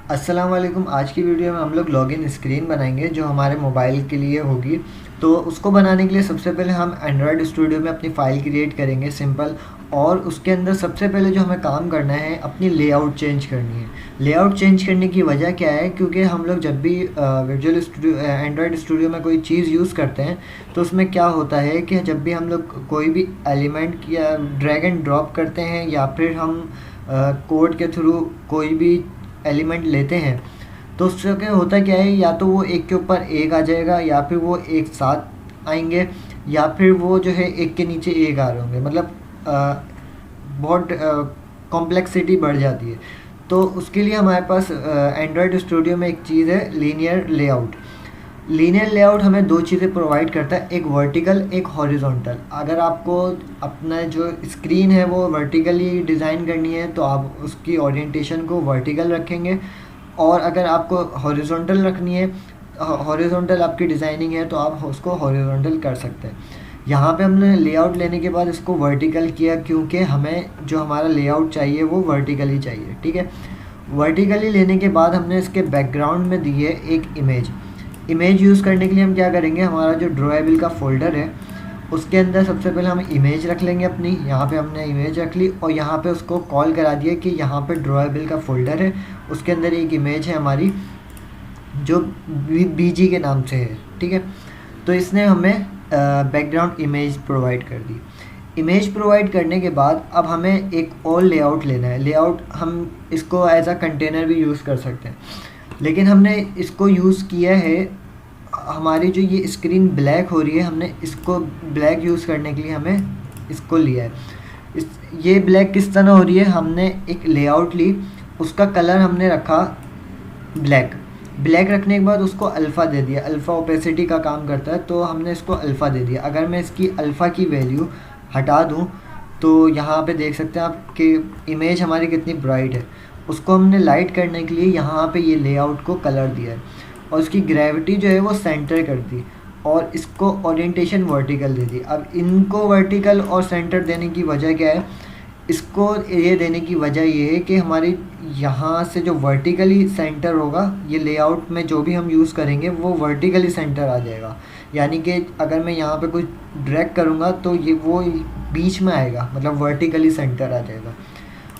अस्सलाम वालेकुम। आज की वीडियो में हम लोग लॉगिन स्क्रीन बनाएंगे जो हमारे मोबाइल के लिए होगी। तो उसको बनाने के लिए सबसे पहले हम एंड्रॉयड स्टूडियो में अपनी फ़ाइल क्रिएट करेंगे सिंपल। और उसके अंदर सबसे पहले जो हमें काम करना है अपनी लेआउट चेंज करनी है। लेआउट चेंज करने की वजह क्या है, क्योंकि हम लोग जब भी विजुअल स्टूडियो एंड्रॉयड स्टूडियो में कोई चीज़ यूज़ करते हैं तो उसमें क्या होता है कि जब भी हम लोग कोई भी एलिमेंट या ड्रैग एंड ड्रॉप करते हैं या फिर हम कोड के थ्रू कोई भी एलिमेंट लेते हैं तो उससे क्या होता क्या है, या तो वो एक के ऊपर एक आ जाएगा या फिर वो एक साथ आएंगे या फिर वो जो है एक के नीचे एक आ रहे होंगे। मतलब बहुत कॉम्प्लेक्सिटी बढ़ जाती है। तो उसके लिए हमारे पास एंड्रॉयड स्टूडियो में एक चीज़ है लीनियर लेआउट। लीनियर लेआउट हमें दो चीज़ें प्रोवाइड करता है, एक वर्टिकल एक हॉरिजॉन्टल। अगर आपको अपना जो स्क्रीन है वो वर्टिकली डिज़ाइन करनी है तो आप उसकी ओरिएंटेशन को वर्टिकल रखेंगे, और अगर आपको हॉरिजॉन्टल रखनी है, हॉरिजॉन्टल आपकी डिज़ाइनिंग है तो आप उसको हॉरिजॉन्टल कर सकते हैं। यहाँ पे हमने लेआउट लेने के बाद इसको वर्टिकल किया क्योंकि हमें जो हमारा लेआउट चाहिए वो वर्टिकली चाहिए। ठीक है, वर्टिकली लेने के बाद हमने इसके बैकग्राउंड में दी है एक इमेज। इमेज यूज़ करने के लिए हम क्या करेंगे, हमारा जो ड्रॉएबल का फ़ोल्डर है उसके अंदर सबसे पहले हम इमेज रख लेंगे अपनी। यहाँ पे हमने इमेज रख ली और यहाँ पे उसको कॉल करा दिया कि यहाँ पे ड्रॉएबल का फ़ोल्डर है, उसके अंदर एक इमेज है हमारी जो बीजी के नाम से है। ठीक है, तो इसने हमें बैकग्राउंड इमेज प्रोवाइड कर दी। इमेज प्रोवाइड करने के बाद अब हमें एक और लेआउट लेना है। लेआउट हम इसको एज अ कंटेनर भी यूज़ कर सकते हैं, लेकिन हमने इसको यूज़ किया है, हमारी जो ये स्क्रीन ब्लैक हो रही है हमने इसको ब्लैक यूज़ करने के लिए हमें इसको लिया है। ये ब्लैक किस तरह हो रही है, हमने एक लेआउट ली, उसका कलर हमने रखा ब्लैक। ब्लैक रखने के बाद उसको अल्फ़ा दे दिया, अल्फ़ा ओपेसिटी का काम करता है तो हमने इसको अल्फ़ा दे दिया। अगर मैं इसकी अल्फ़ा की वैल्यू हटा दूं तो यहाँ पे देख सकते हैं आप कि इमेज हमारी कितनी ब्राइट है। उसको हमने लाइट करने के लिए यहाँ पे ये लेआउट को कलर दिया है और उसकी ग्रेविटी जो है वो सेंटर कर दी और इसको ओरिएंटेशन वर्टिकल दे दी। अब इनको वर्टिकल और सेंटर देने की वजह क्या है, इसको ये देने की वजह ये है कि हमारी यहाँ से जो वर्टिकली सेंटर होगा, ये लेआउट में जो भी हम यूज़ करेंगे वो वर्टिकली सेंटर आ जाएगा। यानी कि अगर मैं यहाँ पे कुछ ड्रैग करूँगा तो ये वो बीच में आएगा, मतलब वर्टिकली सेंटर आ जाएगा।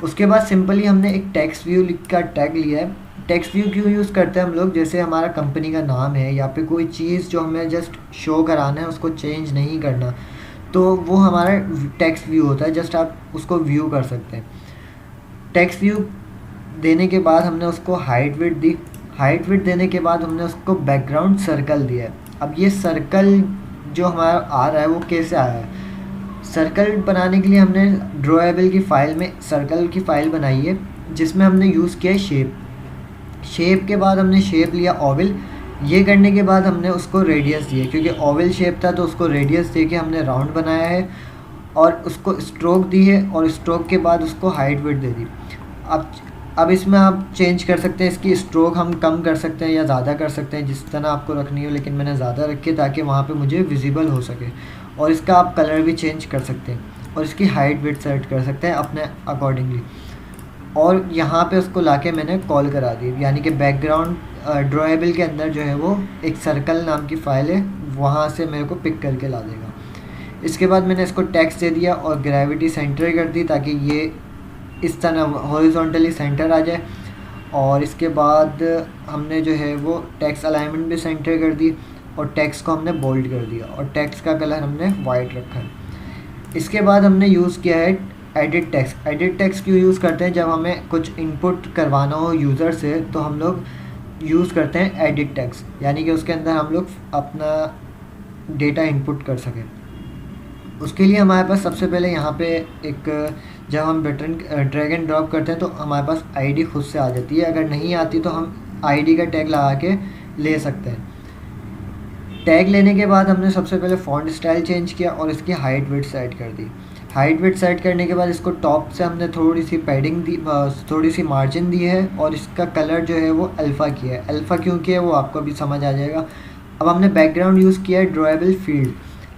उसके बाद सिंपली हमने एक टेक्स्ट व्यू लिख का टैग लिया है। टेक्स्ट व्यू क्यों यूज़ करते हैं हम लोग, जैसे हमारा कंपनी का नाम है या फिर कोई चीज़ जो हमें जस्ट शो कराना है उसको चेंज नहीं करना, तो वो हमारा टेक्स्ट व्यू होता है, जस्ट आप उसको व्यू कर सकते हैं। टेक्स्ट व्यू देने के बाद हमने उसको हाइट विड्थ दी। हाइट विड्थ देने के बाद हमने उसको बैकग्राउंड सर्कल दिया है। अब ये सर्कल जो हमारा आ रहा है वो कैसे आया है, सर्कल बनाने के लिए हमने ड्रॉएबल की फ़ाइल में सर्कल की फ़ाइल बनाई है जिसमें हमने यूज़ किया है शेप। शेप के बाद हमने शेप लिया ओवल। ये करने के बाद हमने उसको रेडियस दिए, क्योंकि ओवल शेप था तो उसको रेडियस दे के हमने राउंड बनाया है और उसको स्ट्रोक दी है और स्ट्रोक के बाद उसको हाइट विड्थ दे दी। अब इसमें आप चेंज कर सकते हैं, इसकी स्ट्रोक हम कम कर सकते हैं या ज़्यादा कर सकते हैं जिस तरह आपको रखनी हो, लेकिन मैंने ज़्यादा रखी है ताकि वहाँ पे मुझे विजिबल हो सके। और इसका आप कलर भी चेंज कर सकते हैं और इसकी हाइट विड्थ सेट कर सकते हैं अपने अकॉर्डिंगली। और यहाँ पे उसको लाके मैंने कॉल करा दी, यानी कि बैकग्राउंड ड्रॉएबल के अंदर जो है वो एक सर्कल नाम की फ़ाइल है, वहाँ से मेरे को पिक करके ला देगा। इसके बाद मैंने इसको टेक्स्ट दे दिया और ग्रेविटी सेंटर कर दी ताकि ये इस तरह हॉरिजॉन्टली सेंटर आ जाए। और इसके बाद हमने जो है वो टेक्स्ट अलाइनमेंट भी सेंटर कर दी और टेक्स्ट को हमने बोल्ड कर दिया और टेक्स्ट का कलर हमने वाइट रखा है। इसके बाद हमने यूज़ किया है एडिट टेक्स्ट। एडिट टेक्स्ट क्यों यूज़ करते हैं, जब हमें कुछ इनपुट करवाना हो यूज़र से तो हम लोग यूज़ करते हैं एडिट टेक्स्ट, यानी कि उसके अंदर हम लोग अपना डेटा इनपुट कर सकें। उसके लिए हमारे पास सबसे पहले यहाँ पे एक, जब हम बटन ड्रैग एंड ड्रॉप करते हैं तो हमारे पास आईडी खुद से आ जाती है। अगर नहीं आती तो हम आईडी का टैग लगा के ले सकते हैं। टैग लेने के बाद हमने सबसे पहले फ़ॉन्ट स्टाइल चेंज किया और इसकी हाइट विड्थ सेट कर दी। हाइट विड्थ सेट करने के बाद इसको टॉप से हमने थोड़ी सी पैडिंग दी, थोड़ी सी मार्जिन दी है और इसका कलर जो है वो अल्फ़ा किया है। अल्फ़ा क्यों किया है वो आपको भी समझ आ जाएगा। अब हमने बैकग्राउंड यूज़ किया है ड्रॉएबल फील्ड।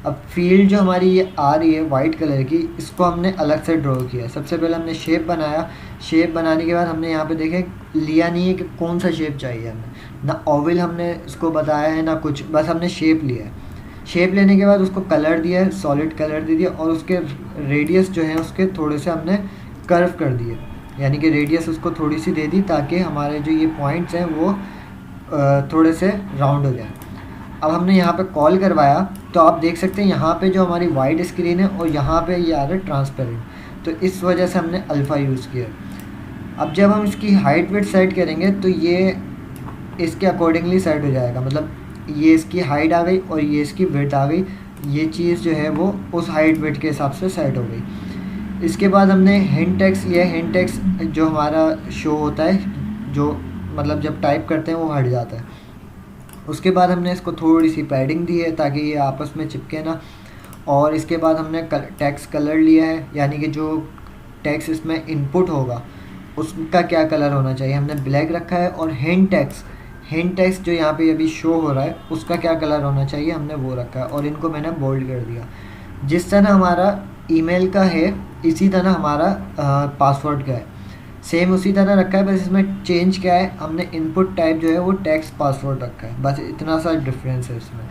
अब फील्ड जो हमारी ये आ रही है वाइट कलर की, इसको हमने अलग से ड्रॉ किया। सबसे पहले हमने शेप बनाया। शेप बनाने के बाद हमने यहाँ पे देखें लिया नहीं है कि कौन सा शेप चाहिए हमें, ना ओवल हमने इसको बताया है ना कुछ, बस हमने शेप लिया है। शेप लेने के बाद उसको कलर दिया है, सॉलिड कलर दे दिया, और उसके रेडियस जो है उसके थोड़े से हमने कर्व कर दिए, यानी कि रेडियस उसको थोड़ी सी दे दी ताकि हमारे जो ये पॉइंट्स हैं वो थोड़े से राउंड हो जाए। अब हमने यहाँ पे कॉल करवाया तो आप देख सकते हैं यहाँ पे जो हमारी वाइट स्क्रीन है और यहाँ पे ये आ रहा है ट्रांसपेरेंट, तो इस वजह से हमने अल्फ़ा यूज़ किया। अब जब हम इसकी हाइट वेट सेट करेंगे तो ये इसके अकॉर्डिंगली सेट हो जाएगा, मतलब ये इसकी हाइट आ गई और ये इसकी वेट आ गई, ये चीज़ जो है वो उस हाइट वेट के हिसाब से सेट हो गई। इसके बाद हमने हिंट टेक्स्ट लिया। हिंट टेक्स्ट जो हमारा शो होता है, जो मतलब जब टाइप करते हैं वो हट जाता है। उसके बाद हमने इसको थोड़ी सी पैडिंग दी है ताकि ये आपस में चिपके ना। और इसके बाद हमने टेक्स्ट कलर लिया है, यानी कि जो टेक्स्ट इसमें इनपुट होगा उसका क्या कलर होना चाहिए, हमने ब्लैक रखा है। और हिंट टेक्स्ट जो यहाँ पे अभी शो हो रहा है उसका क्या कलर होना चाहिए, हमने वो रखा है, और इनको मैंने बोल्ड कर दिया। जिस तरह हमारा ईमेल का है इसी तरह हमारा पासवर्ड का है, सेम उसी तरह रखा है, बस इसमें चेंज क्या है, हमने इनपुट टाइप जो है वो टेक्स्ट पासवर्ड रखा है, बस इतना सा डिफरेंस है इसमें।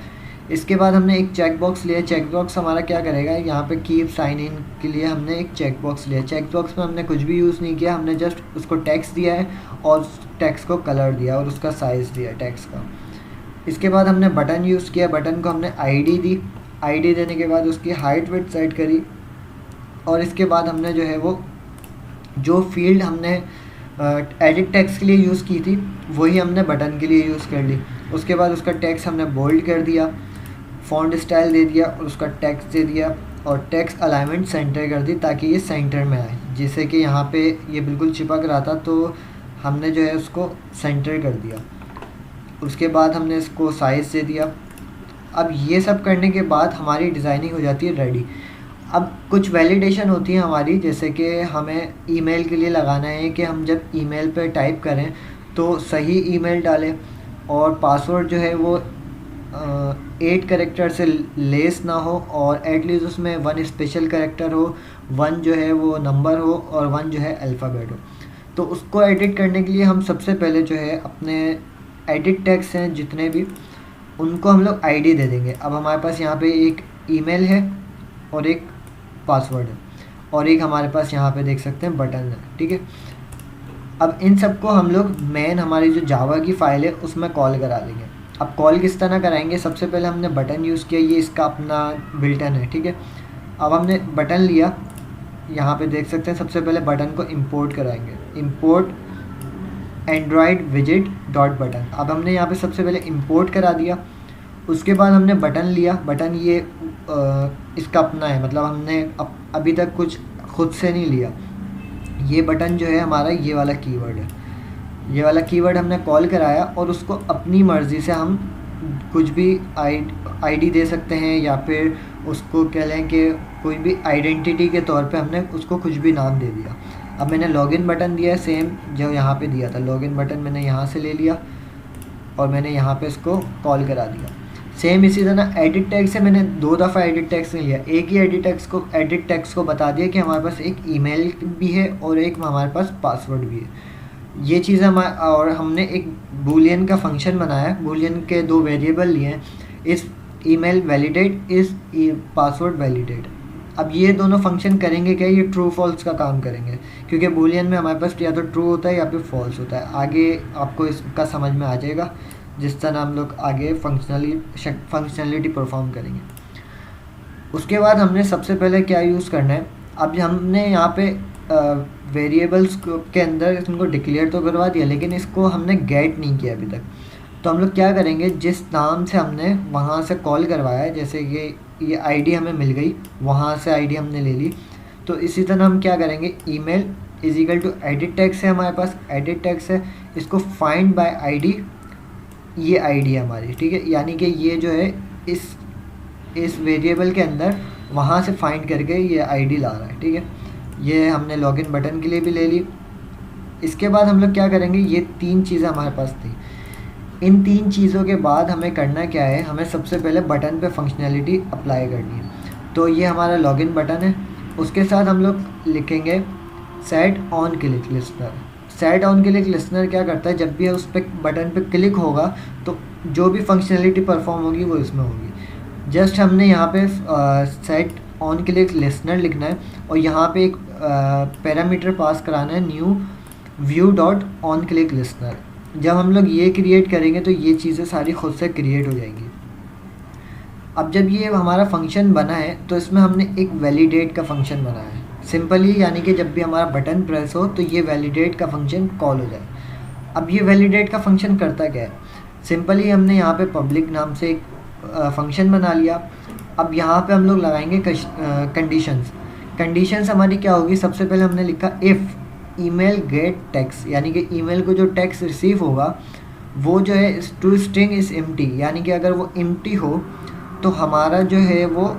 इसके बाद हमने एक चेक बॉक्स लिया। चेक बॉक्स हमारा क्या करेगा, यहाँ पे कीप साइन इन के लिए हमने एक चेक बॉक्स लिया। चेक बॉक्स में हमने कुछ भी यूज़ नहीं किया, हमने जस्ट उसको टेक्स्ट दिया है और टेक्स्ट को कलर दिया और उसका साइज़ दिया टेक्स्ट का। इसके बाद हमने बटन यूज़ किया। बटन को हमने आईडी दी। आईडी देने के बाद उसकी हाइट वेट सेट करी, और इसके बाद हमने जो है वो जो फील्ड हमने एडिट टेक्स्ट के लिए यूज़ की थी वही हमने बटन के लिए यूज़ कर ली। उसके बाद उसका टेक्स्ट हमने बोल्ड कर दिया, फ़ॉन्ट स्टाइल दे दिया और उसका टेक्स्ट दे दिया, और टेक्स्ट अलाइनमेंट सेंटर कर दी ताकि ये सेंटर में आए, जैसे कि यहाँ पे ये बिल्कुल चिपक रहा था तो हमने जो है उसको सेंटर कर दिया। उसके बाद हमने इसको साइज़ दे दिया। अब ये सब करने के बाद हमारी डिज़ाइनिंग हो जाती है रेडी। अब कुछ वैलिडेशन होती है हमारी, जैसे कि हमें ईमेल के लिए लगाना है कि हम जब ईमेल पे टाइप करें तो सही ईमेल डालें, और पासवर्ड जो है वो 8 कैरेक्टर से लेस ना हो, और एटलीस्ट उसमें 1 स्पेशल कैरेक्टर हो, 1 जो है वो नंबर हो और 1 जो है अल्फ़ाबेट हो। तो उसको एडिट करने के लिए हम सबसे पहले जो है अपने एडिट टैग्स हैं जितने भी, उनको हम लोग आईडी दे देंगे। अब हमारे पास यहाँ पे एक ईमेल है और एक पासवर्ड है और एक हमारे पास यहाँ पे देख सकते हैं बटन है, ठीक है। अब इन सबको हम लोग मेन हमारी जो जावा की फ़ाइल है उसमें कॉल करा देंगे। अब कॉल किस तरह कराएंगे, सबसे पहले हमने बटन यूज़ किया, ये इसका अपना बिल्टन है, ठीक है। अब हमने बटन लिया, यहाँ पे देख सकते हैं सबसे पहले बटन को इंपोर्ट कराएंगे, import Android visit dot button. अब हमने यहाँ पे सबसे पहले इंपोर्ट करा दिया। उसके बाद हमने बटन लिया। बटन ये इसका अपना है, मतलब हमने अभी तक कुछ खुद से नहीं लिया। ये बटन जो है हमारा ये वाला कीवर्ड है, ये वाला कीवर्ड हमने कॉल कराया और उसको अपनी मर्ज़ी से हम कुछ भी आईडी दे सकते हैं, या फिर उसको कह लें कि कोई भी आइडेंटिटी के तौर पे हमने उसको कुछ भी नाम दे दिया। अब मैंने लॉगिन बटन दिया है, सेम जो यहाँ पे दिया था, लॉगिन बटन मैंने यहाँ से ले लिया और मैंने यहाँ पे इसको कॉल करा दिया। सेम इसी तरह एडिट टैग से मैंने 2 दफ़ा एडिट टैग्स नहीं लिया, एक ही एडिट टैग्स को बता दिया कि हमारे पास एक ईमेल भी है और एक हमारे पास पासवर्ड भी है। ये चीज़ और हमने एक बूलियन का फंक्शन बनाया है, बूलियन के 2 वेरिएबल लिए हैं, इस ईमेल वैलिडेट, इस पासवर्ड वैलिडेट। अब ये दोनों फंक्शन करेंगे क्या, ये ट्रू फॉल्स का काम करेंगे, क्योंकि बूलियन में हमारे पास या तो ट्रू होता है या फिर फॉल्स होता है। आगे आपको इसका समझ में आ जाएगा जिस तरह हम लोग आगे फंक्शनलिटी परफॉर्म करेंगे। उसके बाद हमने सबसे पहले क्या यूज़ करना है, अब हमने यहाँ पे वेरिएबल्स के अंदर इनको डिक्लेयर तो करवा दिया, लेकिन इसको हमने गेट नहीं किया अभी तक। तो हम लोग क्या करेंगे, जिस नाम से हमने वहाँ से कॉल करवाया है, जैसे कि ये आईडी हमें मिल गई, वहाँ से आईडी हमने ले ली, तो इसी तरह हम क्या करेंगे, email is equal to edit tags है, हमारे पास एडिट टैग्स है, इसको फाइंड बाय आईडी, ये आईडी है हमारी, ठीक है। यानी कि ये जो है इस वेरिएबल के अंदर वहाँ से फाइंड करके ये आईडी ला रहा है, ठीक है। ये हमने लॉगिन बटन के लिए भी ले ली। इसके बाद हम लोग क्या करेंगे, ये 3 चीज़ें हमारे पास थी, इन 3 चीज़ों के बाद हमें करना क्या है, हमें सबसे पहले बटन पे फंक्शनैलिटी अप्लाई करनी है। तो ये हमारा लॉगिन बटन है, उसके साथ हम लोग लिखेंगे set on click listener. Set on click listener क्या करता है, जब भी उस पर बटन पे क्लिक होगा तो जो भी फंक्शनैलिटी परफॉर्म होगी वो इसमें होगी। जस्ट हमने यहाँ पे सेट ऑन क्लिक लिस्नर लिखना है और यहाँ पे एक पैरामीटर पास कराना है new view dot on click listener. जब हम लोग ये क्रिएट करेंगे तो ये चीज़ें सारी खुद से क्रिएट हो जाएंगी। अब जब ये हमारा फंक्शन बना है तो इसमें हमने एक वैलिडेट का फंक्शन बनाया है सिंपली, यानी कि जब भी हमारा बटन प्रेस हो तो ये वैलिडेट का फंक्शन कॉल हो जाए। अब ये वैलिडेट का फंक्शन करता क्या है, सिंपली हमने यहाँ पे पब्लिक नाम से एक फंक्शन बना लिया। अब यहाँ पे हम लोग लगाएंगे कंडीशंस। कंडीशंस हमारी क्या होगी, सबसे पहले हमने लिखा इफ़ ईमेल गेट टेक्स्ट, यानी कि ईमेल को जो टेक्स्ट रिसीव होगा वो जो है टू स्ट्रिंग इज़ एम्प्टी, यानी कि अगर वो एम्प्टी हो तो हमारा जो है वो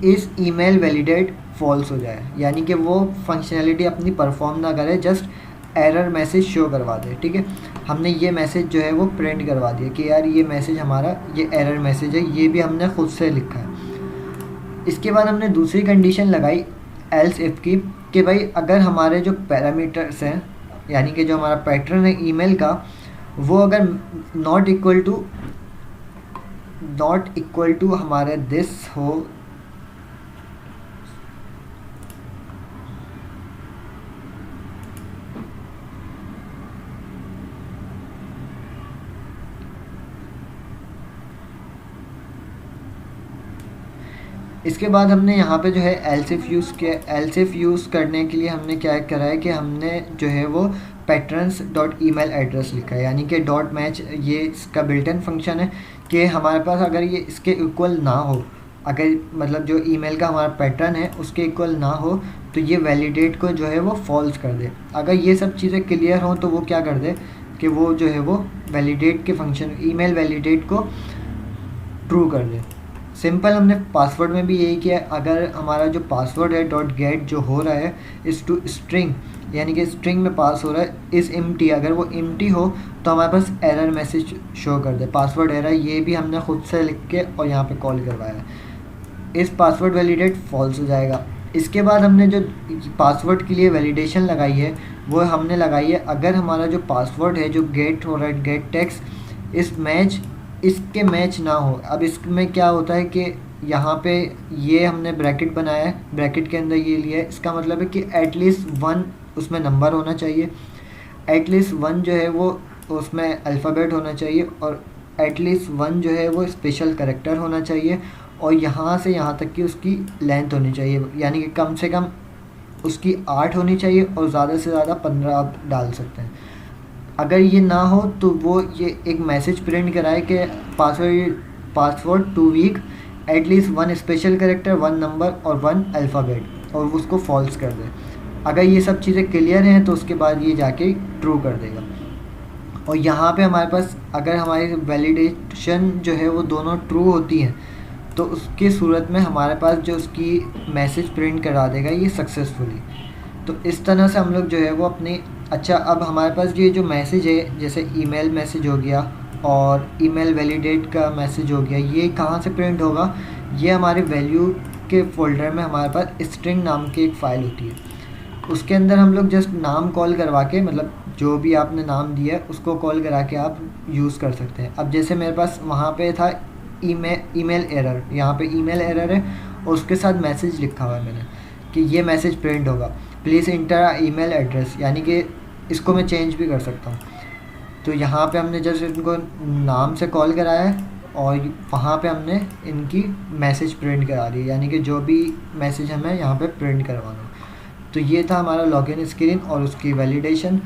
इस ईमेल वैलिडेट फॉल्स हो जाए, यानी कि वो फंक्शनैलिटी अपनी परफॉर्म ना करे, जस्ट एरर मैसेज शो करवा दे। ठीक है, हमने ये मैसेज जो है वो प्रिंट करवा दिया कि यार ये मैसेज हमारा ये एरर मैसेज है, ये भी हमने खुद से लिखा है। इसके बाद हमने दूसरी कंडीशन लगाई एल्स इफ़ की, कि भाई अगर हमारे जो पैरामीटर्स हैं, यानी कि जो हमारा पैटर्न है ईमेल का, वो अगर नॉट इक्वल टू हमारे दिस हो, इसके बाद हमने यहाँ पे जो है एल्सिफ यूज़ किया। एल्सिफ यूज़ करने के लिए हमने क्या करा है कि हमने जो है वो पैटर्न्स डॉट ईमेल एड्रेस लिखा है, यानी कि डॉट मैच, ये इसका बिल्ट इन फंक्शन है कि हमारे पास अगर ये इसके इक्वल ना हो, अगर मतलब जो ईमेल का हमारा पैटर्न है उसके इक्वल ना हो तो ये वैलिडेट को जो है वो फॉल्स कर दे। अगर ये सब चीज़ें क्लियर हों तो वो क्या कर दे कि वो जो है वो वैलिडेट के फंक्शन ईमेल वैलिडेट को ट्रू कर दे। सिंपल हमने पासवर्ड में भी यही किया, अगर हमारा जो पासवर्ड है डॉट गेट जो हो रहा है इस टू स्ट्रिंग, यानी कि स्ट्रिंग में पास हो रहा है इस एम्प्टी, अगर वो एम्प्टी हो तो हमारे पास एरर मैसेज शो कर दे, पासवर्ड एरर, ये भी हमने खुद से लिख के और यहाँ पे कॉल करवाया है। इस पासवर्ड वैलिडेट फॉल्स हो जाएगा। इसके बाद हमने जो पासवर्ड के लिए वैलिडेशन लगाई है वो हमने लगाई है अगर हमारा जो पासवर्ड है जो गेट हो रहा है गेट टेक्स्ट इस मैच इसके मैच ना हो। अब इसमें क्या होता है कि यहाँ पे ये हमने ब्रैकेट बनाया है, ब्रैकेट के अंदर ये लिया है, इसका मतलब है कि एटलीस्ट 1 उसमें नंबर होना चाहिए, एटलीस्ट 1 जो है वो उसमें अल्फ़ाबेट होना चाहिए और एटलीस्ट 1 जो है वो स्पेशल कैरेक्टर होना चाहिए और यहाँ से यहाँ तक की उसकी लेंथ होनी चाहिए, यानी कि कम से कम उसकी 8 होनी चाहिए और ज़्यादा से ज़्यादा 15 आप डाल सकते हैं। अगर ये ना हो तो वो ये एक मैसेज प्रिंट कराए कि password too weak, at least 1 special character, 1 number और 1 अल्फ़ाबेट, और उसको फॉल्स कर दे। अगर ये सब चीज़ें क्लियर हैं तो उसके बाद ये जाके ट्रू कर देगा। और यहाँ पे हमारे पास अगर हमारी वैलिडेशन जो है वो दोनों ट्रू होती हैं तो उसकी सूरत में हमारे पास जो उसकी मैसेज प्रिंट करा देगा ये सक्सेसफुली। तो इस तरह से हम लोग जो है वो अपनी अब हमारे पास ये जो मैसेज है जैसे ईमेल मैसेज हो गया और ईमेल वैलिडेट का मैसेज हो गया, ये कहाँ से प्रिंट होगा, ये हमारे वैल्यू के फोल्डर में हमारे पास स्ट्रिंग नाम की एक फ़ाइल होती है, उसके अंदर हम लोग जस्ट नाम कॉल करवा के, मतलब जो भी आपने नाम दिया है उसको कॉल करा के आप यूज़ कर सकते हैं। अब जैसे मेरे पास वहाँ पे था ईमेल एरर, यहाँ पे ईमेल एरर है और उसके साथ मैसेज लिखा हुआ है मैंने कि ये मैसेज प्रिंट होगा, प्लीज़ इंटर ईमेल एड्रेस, यानी कि इसको मैं चेंज भी कर सकता हूँ। तो यहाँ पे हमने जस्ट इनको नाम से कॉल कराया है और वहाँ पे हमने इनकी मैसेज प्रिंट करा दी, यानी कि जो भी मैसेज हमें यहाँ पे प्रिंट करवाना। तो ये था हमारा लॉगिन स्क्रीन और उसकी वैलिडेशन।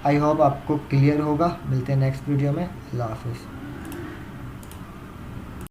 आई होप आपको क्लियर होगा। मिलते हैं नेक्स्ट वीडियो में। अल्लाह हाफ़िज़।